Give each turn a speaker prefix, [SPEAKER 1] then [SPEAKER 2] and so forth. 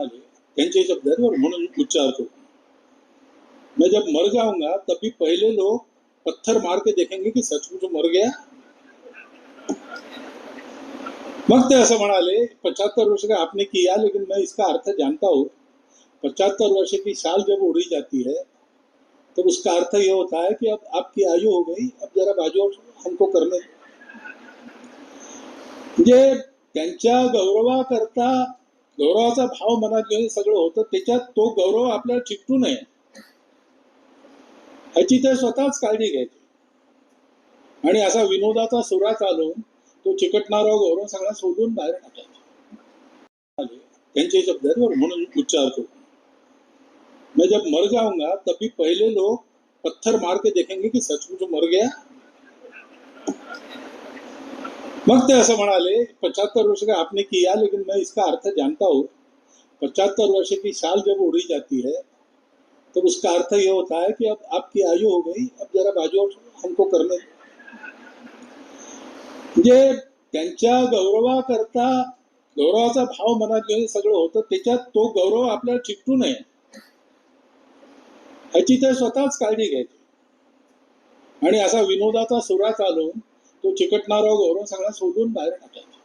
[SPEAKER 1] त्यांचे शब्द आहेत और म्हणून उच्चार करो। मैं जब मर जाऊंगा तभी पहले लोग पत्थर मार के देखेंगे कि सचमुच मर गया। मग ते असं म्हणाले 75 वर्ष का आपने किया, लेकिन मैं इसका अर्थ जानता हूँ। 75 वर्ष की साल जब उड़ी जाती है तो उसका अर्थ ये होता है कि अब आपकी आयु हो गई, अब जरा बाजू हमको करने। म्हणजे त्यांच्या गौरवाकरता गौरवाचा भाव मनात घेऊन सगळं होतं, त्याच्यात तो गौरव आपल्याला चिकटू नये ह्याची ते स्वतःच काळजी घ्यायची। आणि असा विनोदाचा सुरा चालून तो चिकटणारा गौरव सगळा सोडून बाहेर टाकायचा। त्यांचे शब्द आहेत और म्हणून उच्चार करो। मैं जब मर जाऊंगा तभी पहले लोग पत्थर मार के देखेंगे कि सचमुच मर गया। मग ते असं म्हणाले 75 वर्ष का आपने किया, लेकिन मैं इसका अर्थ जानता हूँ। 75 वर्ष की साल जब उड़ी जाती है तो उसका अर्थ ये होता है कि अब आपकी आयु हो गई, अब जरा बाजू हमको करने। म्हणजे त्यांच्या गौरवाकरता गौरवाचा भाव मनात घेऊन सगळं होतं, त्याच्यात तो गौरव आपल्याला चिकटू नये ह्याची ते स्वतःच काळजी घ्यायची। आणि असा विनोदाचा सुरा चालून तो चिकटणारा गौरव सगळा सोडून बाहेर टाकायचा।